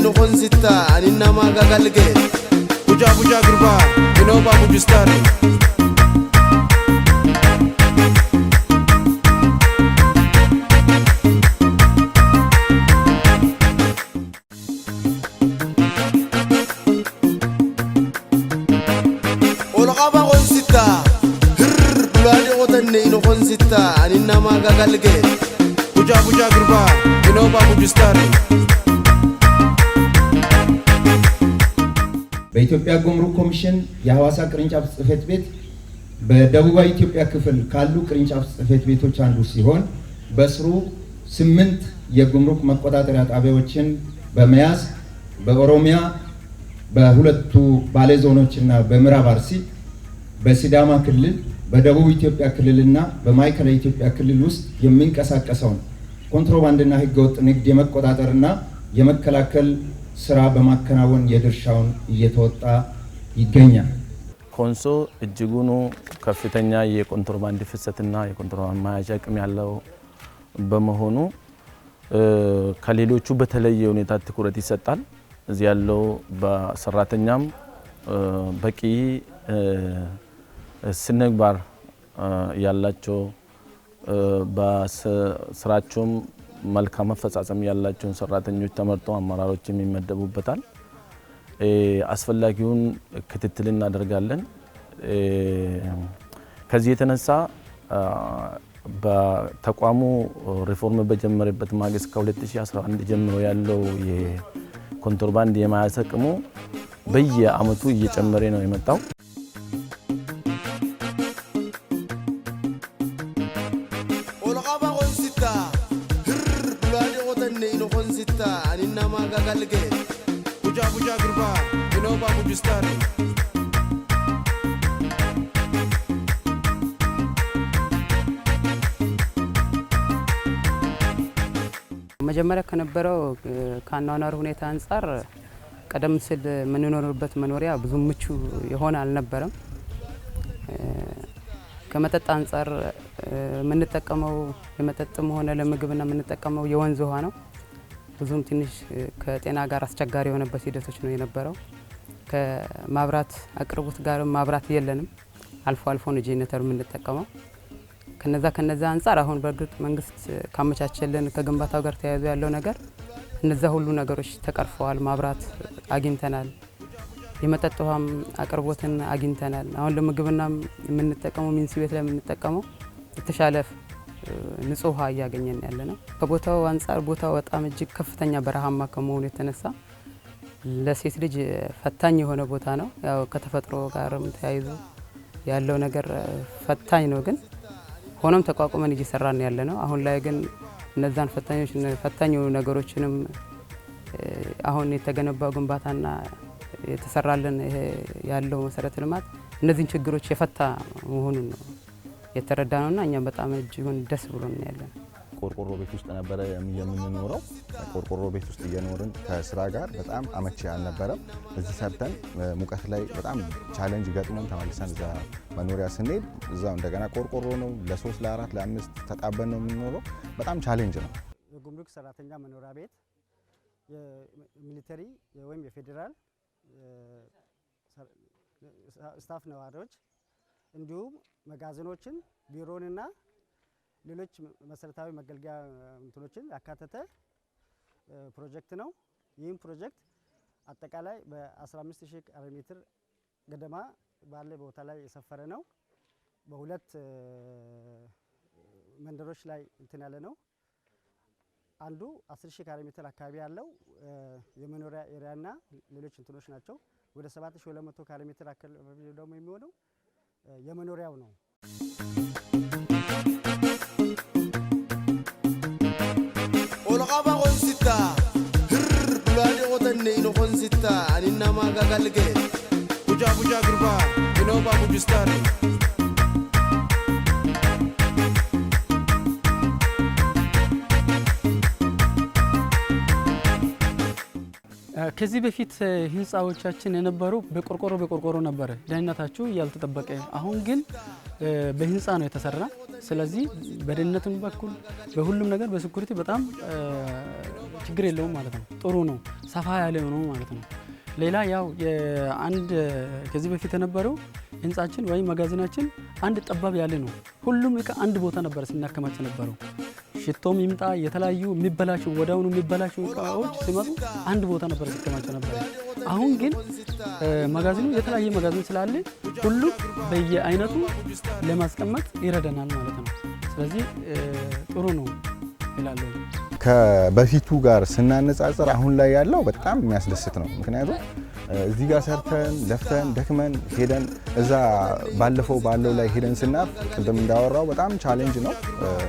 ino konsita aninna magagalge buja buja gurba ino ba bujustari olqaba konsita bulani qotanne ino konsita aninna magagalge buja buja gurba ino ba bujustari በኢትዮጵያ ጉምሩክ ኮሚሽን የሐዋሳ ቅርንጫፍ ጽሕፈት ቤት በደቡባዊ ኢትዮጵያ ክፍል ካሉ ቅርንጫፍ ጽሕፈት ቤቶች አንዱ ሲሆን በስሩ 8 የጉምሩክ መቆጣጠሪያ ጣቢያዎችን በመያዝ በኦሮሚያ በሁለቱ ባሌ ዞኖችና በምዕራብ አርሲ በሲዳማ ክልል በደቡብ ኢትዮጵያ ክልልና በማዕከላዊ ኢትዮጵያ ክልል ውስጥ የሚንቀሳቀሰውን ኮንትሮባንድና ህገወጥ ንግድ የመቆጣጠርና የመከላከል ስራ በማከናወን የድርሻውን እየተወጣ ይገኛል። ኮንሶ እጅጉኑ ከፍተኛ የኮንትሮባንድ ፍሰትና የኮንትሮባንድ መያዣ አቅም ያለው በመሆኑ ከሌሎቹ በተለየ ሁኔታ ትኩረት ይሰጣል። እዚህ ያለው በሰራተኛም በቂ ስነምግባር ያላቸው በስራቸውም መልካም አፈጻጸም ያላቸውን ሰራተኞች ተመርጠው አመራሮች የሚመደቡበታል። አስፈላጊውን ክትትል እናደርጋለን። ከዚህ የተነሳ በተቋሙ ሪፎርም በጀመረበት ማግስት ከ2011 ጀምሮ ያለው የኮንትሮባንድ የመያዝ አቅሙ በየአመቱ እየጨመረ ነው የመጣው። buja buja gurba ino ba bujustari መጀመሪያ ከነበረው ካናናር ሁኔታ አንፃር ቀደም ሲል ምንኖርበት መኖሪያ ብዙ ምቹ የሆነ አልነበረም። ከመጠጥ አንፃር ምንጠቀመው የመጠጥም ሆነ ለምግብና ምንጠቀመው የወንዝ ውሃ ነው። ብዙም ትንሽ ከጤና ጋር አስቸጋሪ የሆነበት ሂደቶች ነው የነበረው። ከማብራት አቅርቦት ጋር ማብራት የለንም። አልፎ አልፎ ነው ጄኔሬተር የምንጠቀመው። ከነዛ አንፃር አሁን በእርግጥ መንግስት ካመቻቸልን ከግንባታው ጋር ተያይዞ ያለው ነገር እነዛ ሁሉ ነገሮች ተቀርፈዋል። ማብራት አግኝተናል። የመጠጥ ውሃም አቅርቦትን አግኝተናል። አሁን ለምግብና የምንጠቀመው ሚንስ ቤት ላይ የምንጠቀመው የተሻለ ንጹህ ውሃ እያገኘን ያለነው። ከቦታው አንፃር ቦታው በጣም እጅግ ከፍተኛ በረሃማ ከመሆኑ የተነሳ ለሴት ልጅ ፈታኝ የሆነ ቦታ ነው። ያው ከተፈጥሮ ጋርም ተያይዞ ያለው ነገር ፈታኝ ነው። ግን ሆኖም ተቋቁመን እየሰራን ያለነው። አሁን ላይ ግን እነዛን ፈታኝ የሆኑ ነገሮችንም አሁን የተገነባው ግንባታና የተሰራልን ያለው መሰረተ ልማት እነዚህን ችግሮች የፈታ መሆኑን ነው የተረዳነውና እኛም በጣም እጅጉን ደስ ብሎን ያለን። ቆርቆሮ ቤት ውስጥ ነበር የምንኖረው። ቆርቆሮ ቤት ውስጥ እየኖርን ከስራ ጋር በጣም አመቺ አልነበረም። እዚህ ሰርተን ሙቀት ላይ በጣም ቻሌንጅ ገጥሞን ተመልሰን እዛ መኖሪያ ስንሄድ እዛው እንደገና ቆርቆሮ ነው። ለ3 ለ4 ለ5 ተጣበን ነው የምንኖረው። በጣም ቻሌንጅ ነው። የጉምሩክ ሰራተኛ መኖሪያ ቤት የሚሊተሪ ወይም የፌዴራል ስታፍ ነዋሪዎች እንዲሁም መጋዘኖችን ቢሮንና ሌሎች መሰረታዊ መገልገያ እንትኖችን ያካተተ ፕሮጀክት ነው። ይህም ፕሮጀክት አጠቃላይ በ15000 ካሬ ሜትር ገደማ ባለ ቦታ ላይ የሰፈረ ነው። በሁለት መንደሮች ላይ እንትን ያለ ነው። አንዱ 10000 ካሬ ሜትር አካባቢ ያለው የመኖሪያ ኤሪያና ሌሎች እንትኖች ናቸው። ወደ 7200 ካሬ ሜትር አካባቢ ደግሞ የሚሆነው የመኖሪያው ነው። olqaba konsita bulani qotanne ino konsita aninna magagalge buja buja gurba ino ba bujustari ከዚህ በፊት ህንጻዎቻችን የነበሩ በቆርቆሮ ነበር ደህንነታቸው ያልተጠበቀ። አሁን ግን በህንጻ ነው የተሰራ። ስለዚህ በደህንነቱም በኩል በሁሉም ነገር በሴኩሪቲ በጣም ችግር የለውም ማለት ነው። ጥሩ ነው፣ ሰፋ ያለ ነው ማለት ነው። ሌላ ያው የአንድ ከዚህ በፊት የነበረው ህንጻችን ወይም መጋዘናችን አንድ ጠባብ ያለ ነው። ሁሉም እቃ አንድ ቦታ ነበር ሲናከማች ነበረው። ሽቶም ይምጣ የተለያዩ የሚበላሹ ወዳውኑ የሚበላሹ እቃዎች ሲመጡ አንድ ቦታ ነበር ሲከማቸው ነበር። አሁን ግን መጋዘኑ የተለያየ መጋዘን ስላለ ሁሉም በየአይነቱ ለማስቀመጥ ይረዳናል ማለት ነው። ስለዚህ ጥሩ ነው ይላል። ከበፊቱ ጋር ስናነጻጽር አሁን ላይ ያለው በጣም የሚያስደስት ነው። ምክንያቱም እዚህ ጋር ሰርተን ለፍተን ደክመን ሄደን እዛ ባለፈው ባለው ላይ ሄደን ስናፍ ቅድም እንዳወራው በጣም ቻሌንጅ ነው።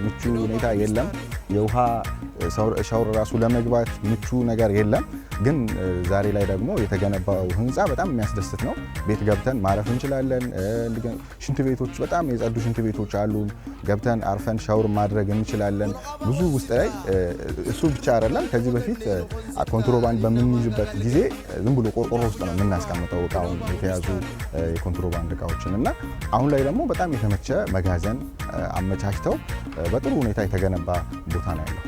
ምቹ ሁኔታ የለም። የውሃ ሻወር ራሱ ለመግባት ምቹ ነገር የለም። ግን ዛሬ ላይ ደግሞ የተገነባው ህንፃ በጣም የሚያስደስት ነው። ቤት ገብተን ማረፍ እንችላለን። ሽንት ቤቶች በጣም የጸዱ ሽንት ቤቶች አሉ። ገብተን አርፈን ሻወር ማድረግ እንችላለን። ብዙ ውስጥ ላይ እሱ ብቻ አይደለም። ከዚህ በፊት ኮንትሮባንድ በምንይዝበት ጊዜ ዝም ብሎ ቆርቆሮ ውስጥ ነው የምናስቀምጠው እቃውን የተያዙ የኮንትሮባንድ እቃዎችን እና አሁን ላይ ደግሞ በጣም የተመቸ መጋዘን አመቻችተው በጥሩ ሁኔታ የተገነባ ቦታ ነው ያለው።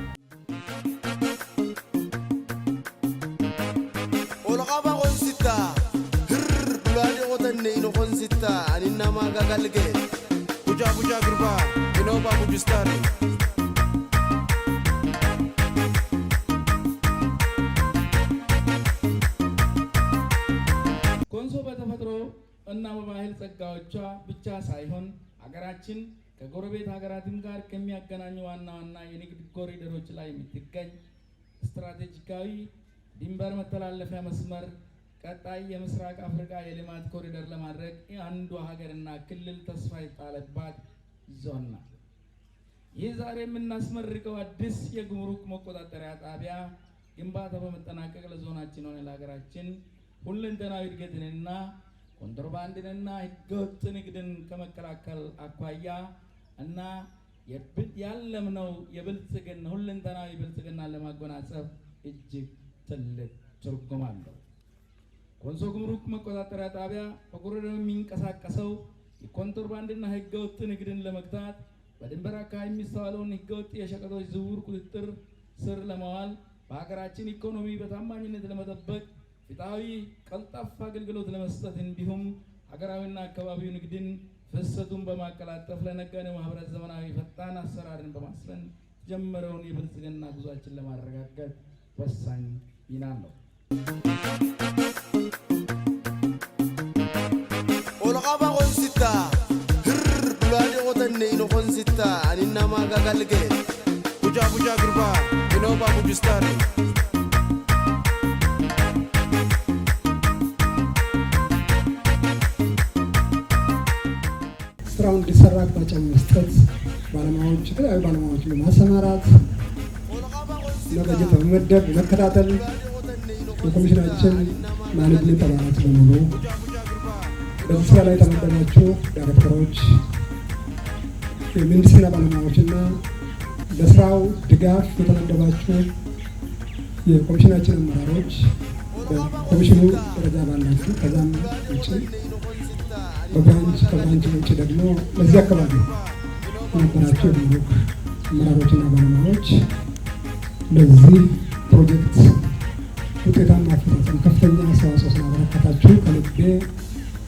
Buja buja gurba, inoba bujustari. ኮንሶ በተፈጥሮ እና በባህል ጸጋዎቿ ብቻ ሳይሆን ሀገራችን ከጎረቤት ሀገራትም ጋር ከሚያገናኙ ዋና ዋና የንግድ ኮሪደሮች ላይ የምትገኝ ስትራቴጂካዊ ድንበር መተላለፊያ መስመር ቀጣይ የምስራቅ አፍሪካ የልማት ኮሪደር ለማድረግ አንዱ ሀገርና ክልል ተስፋ የጣለባት ዞን ናት። ይህ ዛሬ የምናስመርቀው አዲስ የጉምሩክ መቆጣጠሪያ ጣቢያ ግንባታ በመጠናቀቅ ለዞናችን ሆነ ለሀገራችን ሁለንተናዊ እድገትንና ኮንትሮባንድንና ህገወጥ ንግድን ከመከላከል አኳያ እና ያለምነው የብልጽግና ሁለንተናዊ ብልጽግና ለማጎናጸፍ እጅግ ትልቅ ትርጉም አለው። ኮንሶ ጉምሩክ መቆጣጠሪያ ጣቢያ በኮሪደሩ የሚንቀሳቀሰው የኮንትሮባንድና ህገወጥ ንግድን ለመግታት በድንበር አካባቢ የሚስተዋለውን ህገወጥ የሸቀጦች ዝውውር ቁጥጥር ስር ለማዋል በሀገራችን ኢኮኖሚ በታማኝነት ለመጠበቅ ፍትሃዊ ቀልጣፋ አገልግሎት ለመስጠት እንዲሁም ሀገራዊና አካባቢው ንግድን ፍሰቱን በማቀላጠፍ ለነጋዴው ማህበረሰብ ዘመናዊ ፈጣን አሰራርን በማስፈን ጀመረውን የብልጽግና ጉዟችን ለማረጋገጥ ወሳኝ ሚና አለው። Olaqaba konsita bulade qotanne ino konsita aninna maga galge Buja buja gurba, inoba bujustari. ስራውን እንዲሰራ አቅጣጫ መስጠት፣ ባለሙያዎች የተለያዩ ባለሙያዎች ለማሰማራት ለበጀት በመመደብ መከታተል የኮሚሽናችን ማኔጅመንት አባላት በሙሉ በዚህ ስራ ላይ የተመደባችሁ ዳይሬክተሮች፣ የምህንድስና ባለሙያዎችና ለስራው ድጋፍ የተመደባችሁ የኮሚሽናችን አመራሮች በኮሚሽኑ ደረጃ ባላችሁ ከዛም ውጭ ከብራንች ውጭ ደግሞ በዚህ አካባቢ የነበራችሁ የጉምሩክ አመራሮችና ባለሙያዎች ለዚህ ፕሮጀክት ውጤታማ አፈጻጸም ከፍተኛ አስተዋጽኦ ስላበረከታችሁ ከልቤ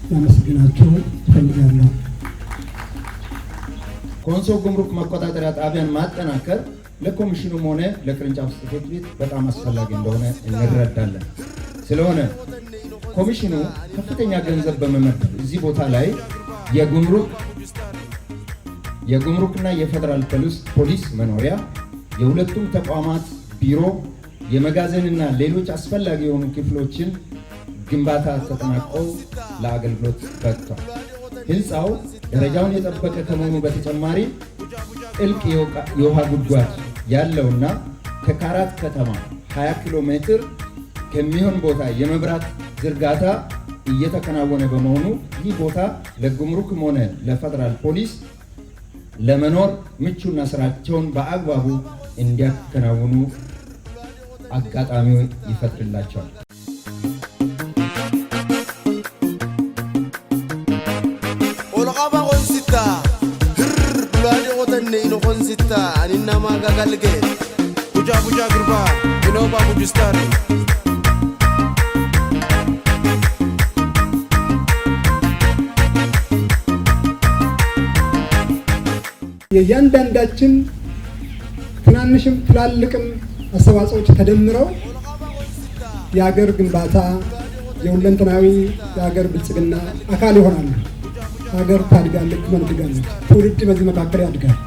ላመሰግናችሁ እፈልጋለሁ። ኮንሶ ጉምሩክ መቆጣጠሪያ ጣቢያን ማጠናከር ለኮሚሽኑም ሆነ ለቅርንጫፍ ጽሕፈት ቤት በጣም አስፈላጊ እንደሆነ እንረዳለን። ስለሆነ ኮሚሽኑ ከፍተኛ ገንዘብ በመመደብ እዚህ ቦታ ላይ የጉምሩክና የፌደራል ፖሊስ መኖሪያ፣ የሁለቱም ተቋማት ቢሮ፣ የመጋዘንና ሌሎች አስፈላጊ የሆኑ ክፍሎችን ግንባታ ተጠናቀው ለአገልግሎት በቅቷል። ህንፃው ደረጃውን የጠበቀ ከመሆኑ በተጨማሪ ጥልቅ የውሃ ጉድጓድ ያለውና ከካራት ከተማ 20 ኪሎ ሜትር ከሚሆን ቦታ የመብራት ዝርጋታ እየተከናወነ በመሆኑ ይህ ቦታ ለጉምሩክም ሆነ ለፌደራል ፖሊስ ለመኖር ምቹና ስራቸውን በአግባቡ እንዲያከናውኑ አጋጣሚው ይፈጥርላቸዋል። olaqaba konsita bulade qotanne ino konsita aninna maga galge Buja buja gurba, Inoba Gujistar. የእያንዳንዳችን ትናንሽም ትላልቅም አስተዋጽኦች ተደምረው የሀገር ግንባታ የሁለንተናዊ የሀገር ብልጽግና አካል ይሆናሉ። ሀገር ታድጋለች፣ ትመነድጋለች፣ ትውልድ በዚህ መካከል ያድጋል።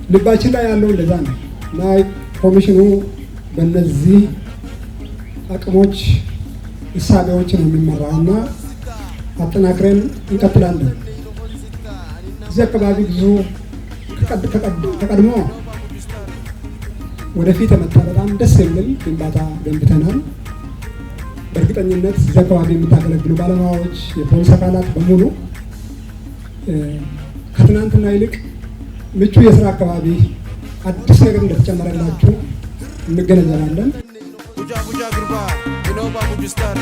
ልባችን ላይ ያለው እንደዛ ነው እና ኮሚሽኑ በእነዚህ አቅሞች እሳቤዎች ነው የሚመራውና አጠናክረን እንቀጥላለን። እዚህ አካባቢ ብዙ ተቀድሞ ወደፊት የመጣ በጣም ደስ የሚል ግንባታ ገንብተናል። በእርግጠኝነት እዚህ አካባቢ የምታገለግሉ ባለሙያዎች፣ የፖሊስ አካላት በሙሉ ከትናንትና ይልቅ ምቹ የስራ አካባቢ አዲስ ነገር እንደተጨመረላችሁ እንገነዘባለን። Buja Buja Gurba, Inoba Gujistar.